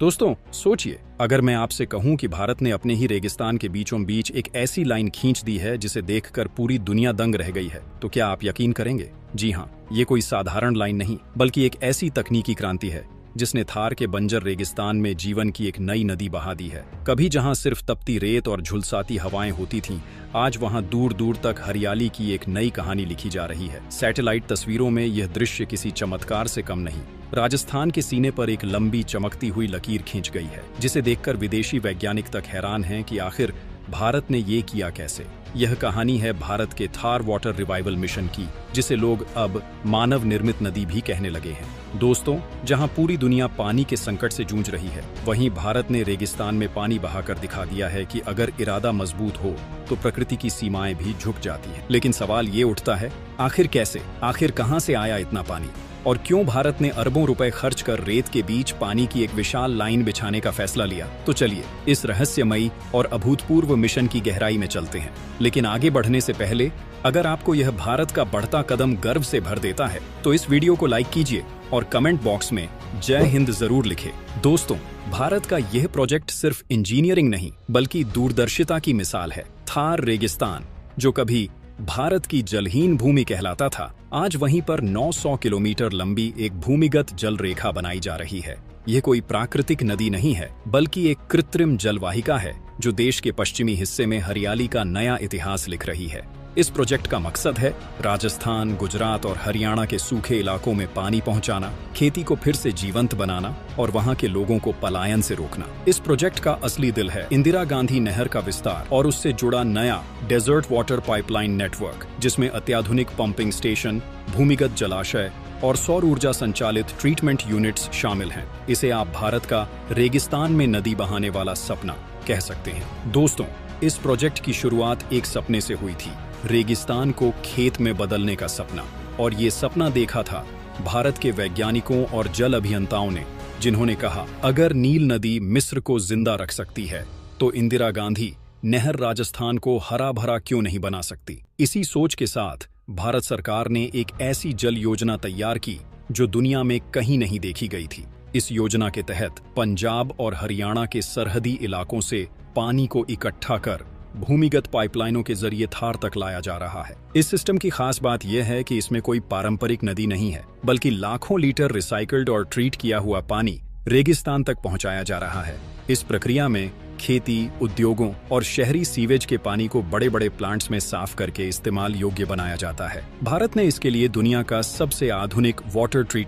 दोस्तों सोचिए, अगर मैं आपसे कहूं कि भारत ने अपने ही रेगिस्तान के बीचों बीच एक ऐसी लाइन खींच दी है जिसे देखकर पूरी दुनिया दंग रह गई है, तो क्या आप यकीन करेंगे? जी हाँ, ये कोई साधारण लाइन नहीं, बल्कि एक ऐसी तकनीकी क्रांति है जिसने थार के बंजर रेगिस्तान में जीवन की एक नई नदी बहा दी है। कभी जहां सिर्फ तपती रेत और झुलसाती हवाएं होती थीं, आज वहां दूर दूर तक हरियाली की एक नई कहानी लिखी जा रही है। सैटेलाइट तस्वीरों में यह दृश्य किसी चमत्कार से कम नहीं। राजस्थान के सीने पर एक लंबी चमकती हुई लकीर खींच गई है, जिसे देखकर विदेशी वैज्ञानिक तक हैरान हैं कि आखिर भारत ने ये किया कैसे। यह कहानी है भारत के थार वाटर रिवाइवल मिशन की, जिसे लोग अब मानव निर्मित नदी भी कहने लगे हैं। दोस्तों, जहां पूरी दुनिया पानी के संकट से जूझ रही है, वहीं भारत ने रेगिस्तान में पानी बहाकर दिखा दिया है कि अगर इरादा मजबूत हो तो प्रकृति की सीमाएं भी झुक जाती हैं। लेकिन सवाल ये उठता है, आखिर कैसे, आखिर कहां से आया इतना पानी, और क्यों भारत ने अरबों रुपए खर्च कर रेत के बीच पानी की एक विशाल लाइन बिछाने का फैसला लिया? तो चलिए इस रहस्यमयी और अभूतपूर्व मिशन की गहराई में चलते हैं। लेकिन आगे बढ़ने से पहले, अगर आपको यह भारत का बढ़ता कदम गर्व से भर देता है तो इस वीडियो को लाइक कीजिए और कमेंट बॉक्स में जय हिंद जरूर लिखें। दोस्तों, भारत का यह प्रोजेक्ट सिर्फ इंजीनियरिंग नहीं, बल्कि दूरदर्शिता की मिसाल है। थार रेगिस्तान, जो कभी भारत की जलहीन भूमि कहलाता था, आज वहीं पर 900 किलोमीटर लंबी एक भूमिगत जल रेखा बनाई जा रही है। यह कोई प्राकृतिक नदी नहीं है, बल्कि एक कृत्रिम जलवाहिका है जो देश के पश्चिमी हिस्से में हरियाली का नया इतिहास लिख रही है। इस प्रोजेक्ट का मकसद है राजस्थान, गुजरात और हरियाणा के सूखे इलाकों में पानी पहुंचाना, खेती को फिर से जीवंत बनाना और वहां के लोगों को पलायन से रोकना। इस प्रोजेक्ट का असली दिल है इंदिरा गांधी नहर का विस्तार और उससे जुड़ा नया डेजर्ट वाटर पाइपलाइन नेटवर्क, जिसमें अत्याधुनिक पंपिंग स्टेशन, भूमिगत जलाशय और सौर ऊर्जा संचालित ट्रीटमेंट यूनिट्स शामिल हैं। इसे आप भारत का रेगिस्तान में नदी बहाने वाला सपना कह सकते हैं। दोस्तों, इस प्रोजेक्ट की शुरुआत एक सपने से हुई थी, रेगिस्तान को खेत में बदलने का सपना। और ये सपना देखा था भारत के वैज्ञानिकों और जल अभियंताओं ने, जिन्होंने कहा, अगर नील नदी मिस्र को जिंदा रख सकती है तो इंदिरा गांधी नहर राजस्थान को हरा भरा क्यों नहीं बना सकती। इसी सोच के साथ भारत सरकार ने एक ऐसी जल योजना तैयार की जो दुनिया में कहीं नहीं देखी गई थी। इस योजना के तहत पंजाब और हरियाणा के सरहदी इलाकों से पानी को इकट्ठा कर भूमिगत पाइपलाइनों के जरिए थार तक लाया जा रहा है। इस सिस्टम की खास बात यह है कि इसमें कोई पारंपरिक नदी नहीं है, बल्कि लाखों लीटर रिसाइकल्ड और ट्रीट किया हुआ पानी रेगिस्तान तक पहुंचाया जा रहा है। इस प्रक्रिया में खेती, उद्योगों और शहरी सीवेज के पानी को बड़े बड़े प्लांट्स में साफ करके इस्तेमाल योग्य बनाया जाता है। भारत ने इसके लिए दुनिया का सबसे आधुनिक वाटर ट्रीटमेंट